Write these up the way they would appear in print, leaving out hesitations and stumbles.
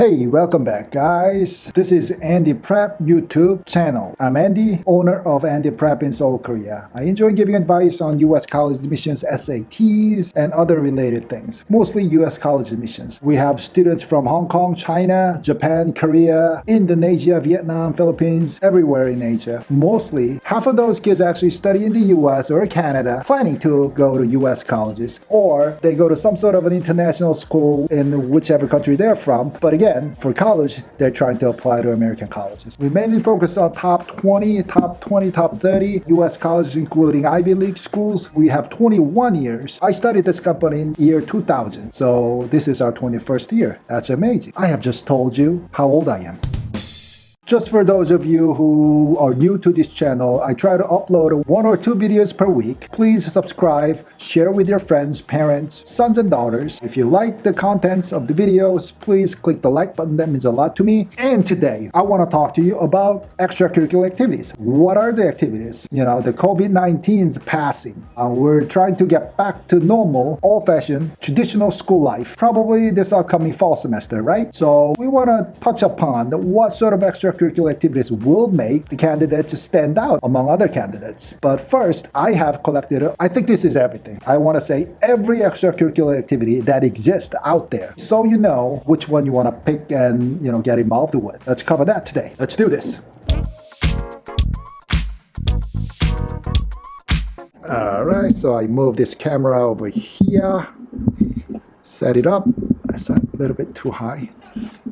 Hey, welcome back guys. This is Andi Prep YouTube channel. I'm Andi, owner of Andi Prep in Seoul, Korea. I enjoy giving advice on US college admissions, SATs, and other related things. Mostly US college admissions. We have students from Hong Kong, China, Japan, Korea, Indonesia, Vietnam, Philippines, everywhere in Asia. Mostly, half of those kids actually study in the US or Canada, planning to go to US colleges, or they go to some sort of an international school in whichever country they're from. But again, for college, they're trying to apply to American colleges. We mainly focus on top 20, top 30 US colleges, including Ivy League schools. We have 21 years. I started this company in year 2000, so this is our 21st year. That's amazing. I have just told you how old I am. Just for those of you who are new to this channel, I try to upload 1 or 2 videos per week. Please subscribe, share with your friends, parents, sons and daughters. If you like the contents of the videos, please click the like button. That means a lot to me. And today, I want to talk to you about extracurricular activities. What are the activities? You know, the COVID-19 is passing. We're trying to get back to normal, old-fashioned, traditional school life. Probably this upcoming fall semester, right? So we want to touch upon what sort of extracurricular activities will make the candidate to stand out among other candidates. But first, I have collected, I think this is everything. I want to say every extracurricular activity that exists out there, so you know which one you want to pick and, you know, get involved with. Let's cover that today. Let's do this. All right, so I move this camera over here, set it up. That's a little bit too high.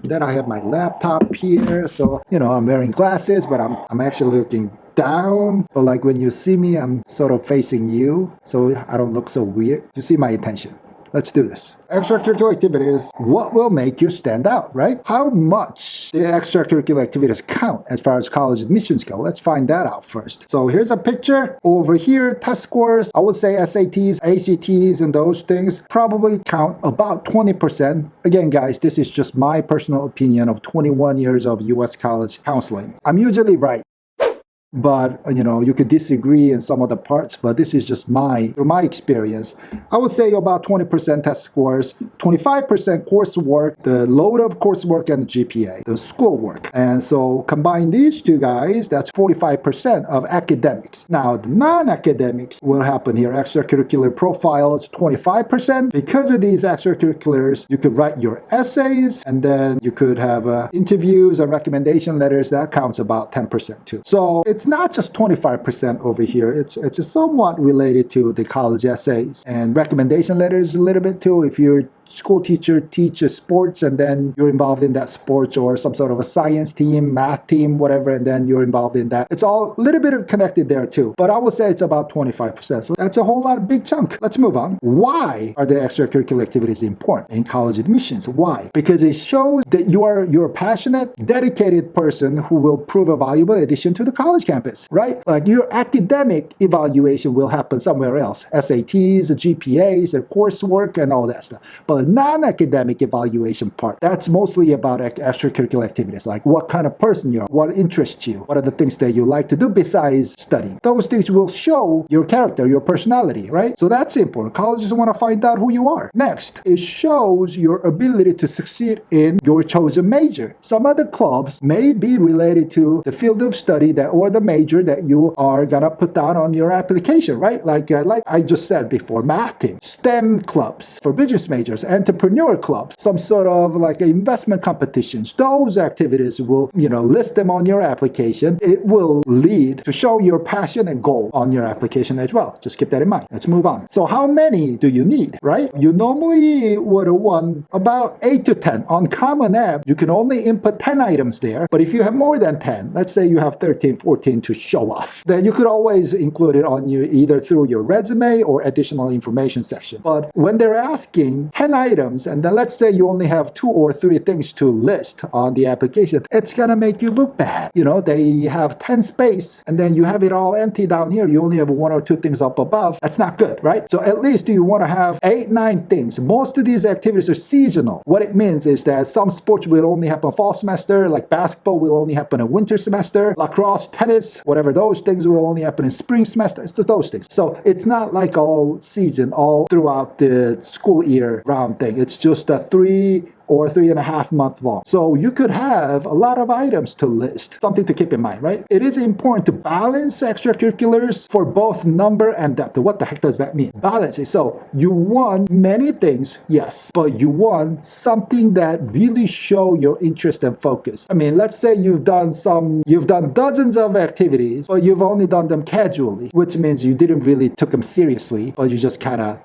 Then I have my laptop here, so you know I'm wearing glasses, but I'm actually looking down. But like when you see me, I'm sort of facing you, so I don't look so weird. You see my intention. Let's do this. Extracurricular activities, what will make you stand out, right? How much the extracurricular activities count as far as college admissions go? Let's find that out first. So here's a picture. Over here, test scores, I would say SATs, ACTs, and those things probably count about 20%. Again, guys, this is just my personal opinion of 21 years of US college counseling. I'm usually right. But, you know, you could disagree in some of the parts, but this is just my experience. I would say about 20% test scores, 25% coursework, the load of coursework and the GPA, the schoolwork. And so combine these two guys, that's 45% of academics. Now, the non-academics will happen here. Extracurricular profile is 25%. Because of these extracurriculars, you could write your essays, and then you could have interviews and recommendation letters. That counts about 10% too. So it's not just 25% over here. It's somewhat related to the college essays and recommendation letters a little bit too. If you're school teacher teaches sports and then you're involved in that sports, or some sort of a science team, math team, whatever, and then you're involved in that. It's all a little bit connected there too. But I would say it's about 25%. So that's a whole lot of big chunk. Let's move on. Why are the extracurricular activities important in college admissions? Why? Because it shows that you're a passionate, dedicated person who will prove a valuable addition to the college campus, right? Like your academic evaluation will happen somewhere else. SATs, GPAs, and coursework and all that stuff. But non-academic evaluation part, that's mostly about extracurricular activities, like what kind of person you are, what interests you, what are the things that you like to do besides studying. Those things will show your character, your personality, right? So that's important. Colleges want to find out who you are. Next, it shows your ability to succeed in your chosen major. Some other clubs may be related to the field of study that, or the major that you are gonna put down on your application, right? Like I just said before, math team, STEM clubs for business majors, entrepreneur clubs, some sort of like investment competitions. Those activities will, you know, list them on your application. It will lead to show your passion and goal on your application as well. Just keep that in mind. Let's move on. So how many do you need, right? You normally would want about 8 to 10. On Common App, you can only input 10 items there. But if you have more than 10, let's say you have 13, 14 to show off, then you could always include it on you either through your resume or additional information section. But when they're asking 10 items, and then let's say you only have 2 or 3 things to list on the application, it's gonna make you look bad. You know, they have 10 space, and then you have it all empty down here. You only have 1 or 2 things up above. That's not good, right? So at least you want to have 8, 9 things. Most of these activities are seasonal. What it means is that some sports will only happen fall semester, like basketball will only happen in winter semester, lacrosse, tennis, whatever, those things will only happen in spring semester. It's just those things. So it's not like all season, all throughout the school year round thing. It's just a 3 or 3.5 months long. So you could have a lot of items to list. Something to keep in mind, right? It is important to balance extracurriculars for both number and depth. What the heck does that mean? Balance it. So you want many things, yes, but you want something that really show your interest and focus. I mean, let's say you've done dozens of activities, but you've only done them casually, which means you didn't really took them seriously, but you just kind of,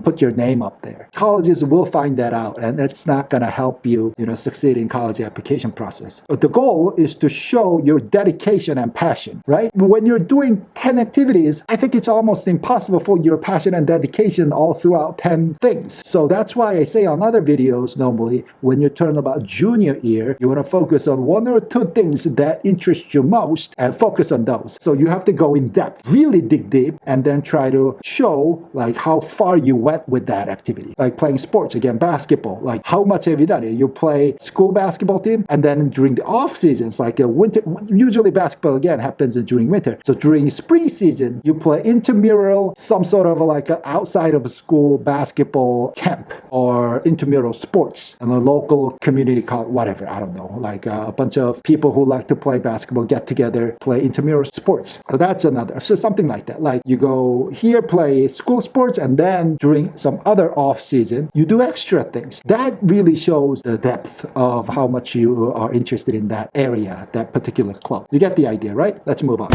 put your name up there. Colleges will find that out, and it's not going to help you, succeed in college application process. But the goal is to show your dedication and passion, right? When you're doing 10 activities, I think it's almost impossible for your passion and dedication all throughout 10 things. So that's why I say on other videos, normally, when you turn about junior year, you want to focus on one or two things that interest you most and focus on those. So you have to go in depth, really dig deep, and then try to show like how far you went with that activity. Like playing sports, again, basketball, like how much have you done it? You play school basketball team, and then during the off seasons, like winter, usually basketball again happens during winter. So during spring season, you play intramural, some sort of like a outside of a school basketball camp or intramural sports and a local community college, whatever, I don't know, like a bunch of people who like to play basketball get together, play intramural sports. So that's another, so something like that. Like you go here, play school sports, and then during some other off season, you do extra things. That really shows the depth of how much you are interested in that area, that particular club. You get the idea, right? Let's move on.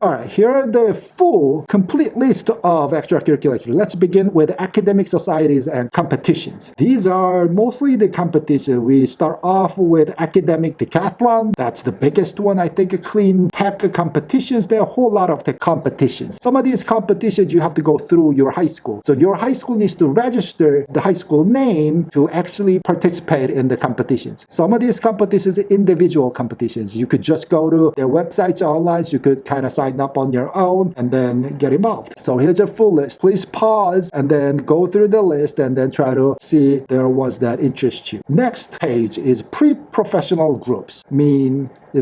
All right, here are the full, complete list of extracurricular activities. Let's begin with academic societies and competitions. These are mostly the competition. We start off with academic decathlon. That's the biggest one, I think. Clean tech competitions. There are a whole lot of the competitions. Some of these competitions you have to go through your high school. So your high school needs to register the high school name to actually participate in the competitions. Some of these competitions are individual competitions. You could just go to their websites online. You could kind of sign up on your own and then get involved. So here's a full list. Please pause and then go through the list and then try to see if there was that interest you. Next page is pre-professional groups.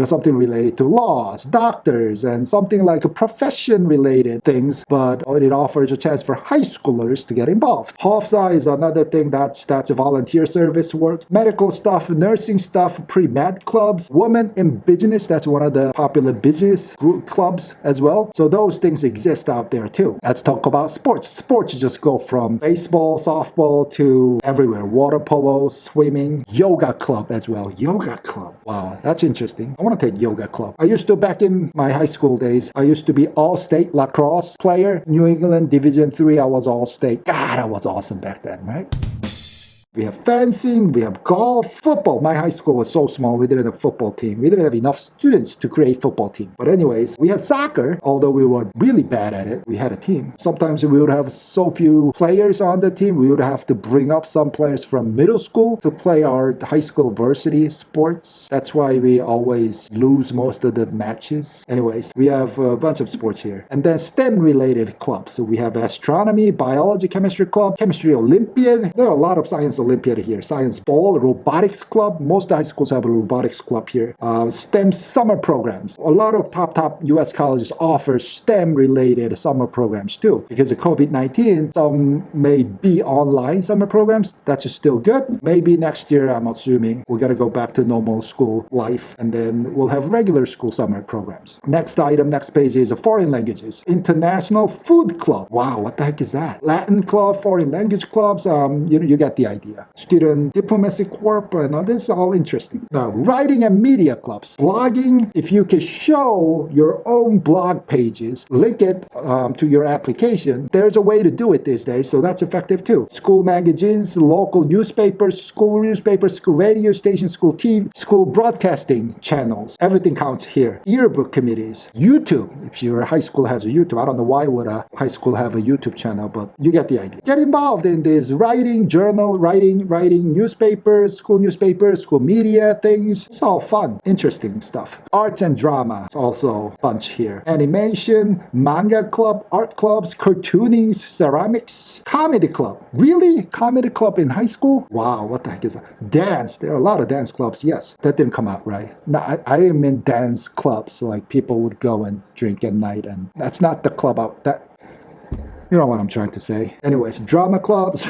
Something related to laws, doctors, and something like a profession-related things, but it offers a chance for high schoolers to get involved. HOFSA is another thing that's a volunteer service work. Medical stuff, nursing stuff, pre-med clubs, women in business, that's one of the popular business group clubs as well. So those things exist out there too. Let's talk about sports. Sports just go from baseball, softball to everywhere. Water polo, swimming, yoga club as well. Yoga club. Wow, that's interesting. I want to take yoga club. I used to, back in my high school days, I used to be all-state lacrosse player. New England Division III, I was all-state. God, I was awesome back then, right? We have fencing, we have golf, football. My high school was so small, we didn't have a football team. We didn't have enough students to create football team. But anyways, we had soccer, although we were really bad at it. We had a team. Sometimes we would have so few players on the team, we would have to bring up some players from middle school to play our high school varsity sports. That's why we always lose most of the matches. Anyways, we have a bunch of sports here. And then STEM-related clubs. So we have astronomy, biology, chemistry club, chemistry Olympiad. There are a lot of science Olympiad here. Science Bowl, robotics club. Most high schools have a robotics club here. STEM summer programs. A lot of top U.S. colleges offer STEM-related summer programs too. Because of COVID-19, some may be online summer programs. That's still good. Maybe next year, I'm assuming, we're going to go back to normal school life, and then we'll have regular school summer programs. Next item, next page is foreign languages. International Food Club. Wow, what the heck is that? Latin club, foreign language clubs. You get the idea. Student Diplomacy Corp, and this is all interesting. Now, writing and media clubs. Blogging, if you can show your own blog pages, link it to your application, there's a way to do it these days, so that's effective too. School magazines, local newspapers, school radio stations, school TV, school broadcasting channels. Everything counts here. Yearbook committees. YouTube, if your high school has a YouTube. I don't know why would a high school have a YouTube channel, but you get the idea. Get involved in this writing, journal, writing writing newspapers, school media things. It's all fun, interesting stuff. Arts and drama, it's also a bunch here. Animation, manga club, art clubs, cartooning, ceramics, comedy club. Really? Comedy club in high school? Wow, what the heck is that? Dance, there are a lot of dance clubs. Yes, that didn't come out right. No, I didn't mean dance clubs, like people would go and drink at night, and that's not the club out that. You know what I'm trying to say. Anyways, drama clubs,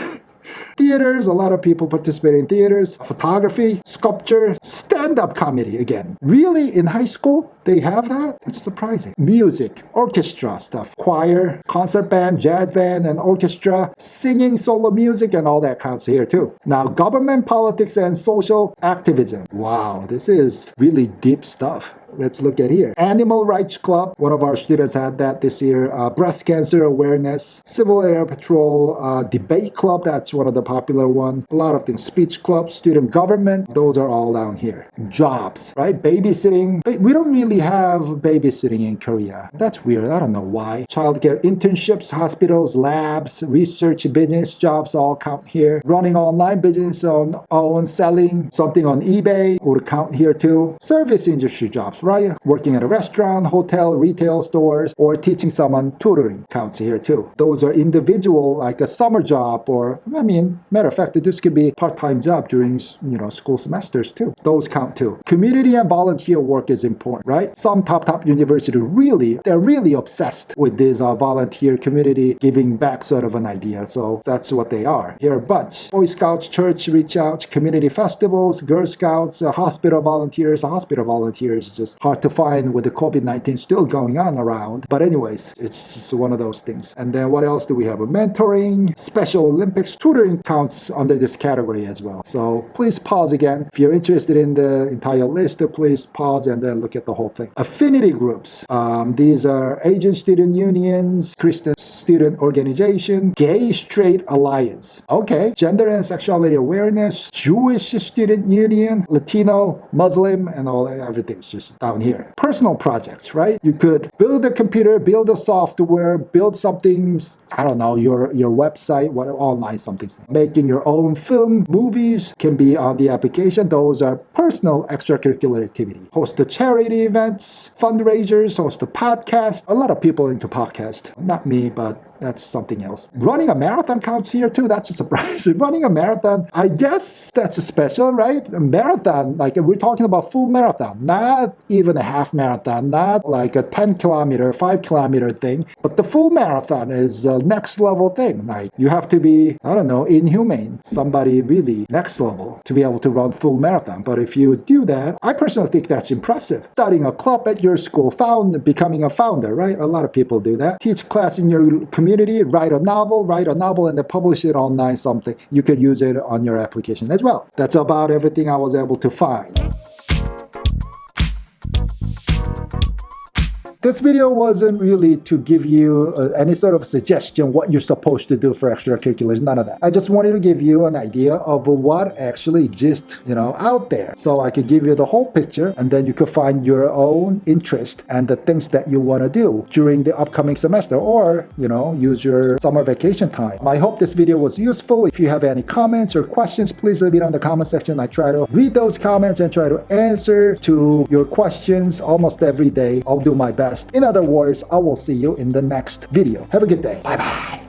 theaters, a lot of people participate in theaters, photography, sculpture, stand-up comedy again. Really? In high school? They have that? That's surprising. Music, orchestra stuff, choir, concert band, jazz band, and orchestra, singing, solo music, and all that counts here too. Now, government, politics, and social activism. Wow, this is really deep stuff. Let's look at here. Animal Rights Club. One of our students had that this year. Breast cancer awareness. Civil Air Patrol. Debate Club. That's one of the popular ones. A lot of things. Speech Club. Student Government. Those are all down here. Jobs, right? Babysitting. We don't really have babysitting in Korea. That's weird. I don't know why. Childcare internships, hospitals, labs, research, business jobs all count here. Running online business on own, selling something on eBay would count here too. Service industry jobs, right? Working at a restaurant, hotel, retail stores, or teaching someone tutoring counts here too. Those are individual, like a summer job, or matter of fact, this could be part-time job during, school semesters too. Those count too. Community and volunteer work is important, right? Some top universities they're really obsessed with this volunteer community giving back sort of an idea. So that's what they are. Here are a bunch. Boy Scouts, church reach out, community festivals, Girl Scouts, hospital volunteers. Hospital volunteers is just hard to find with the COVID-19 still going on around. But anyways, it's just one of those things. And then what else do we have? Mentoring, Special Olympics, tutoring counts under this category as well. So please pause again. If you're interested in the entire list, please pause and then look at the whole thing. Affinity groups. These are Asian student unions, Christian student organization, Gay Straight Alliance. Okay. Gender and sexuality awareness, Jewish student union, Latino, Muslim, and everything's just down here. Personal projects, right? You could build a computer, build a software, build something, I don't know, your website, online something. Making your own film, movies can be on the application. Those are personal extracurricular activities. Host a charity events, fundraisers, host a podcast. A lot of people into podcast. Not me, but that's something else. Running a marathon counts here too. That's a surprise. Running a marathon, I guess that's a special, right? A marathon, like we're talking about full marathon, not even a half marathon, not like a 10-kilometer, 5-kilometer thing, but the full marathon is a next level thing. Like you have to be, I don't know, inhumane, somebody really next level to be able to run full marathon. But if you do that, I personally think that's impressive. Starting a club at your school, becoming a founder, right? A lot of people do that. Teach class in your community, write a novel and then publish it online something. You could use it on your application as well. That's about everything I was able to find. This video wasn't really to give you any sort of suggestion what you're supposed to do for extracurriculars, none of that. I just wanted to give you an idea of what actually exists, out there. So I could give you the whole picture and then you could find your own interest and the things that you want to do during the upcoming semester or, use your summer vacation time. I hope this video was useful. If you have any comments or questions, please leave it on the comment section. I try to read those comments and try to answer to your questions almost every day. I'll do my best. In other words, I will see you in the next video. Have a good day. Bye-bye.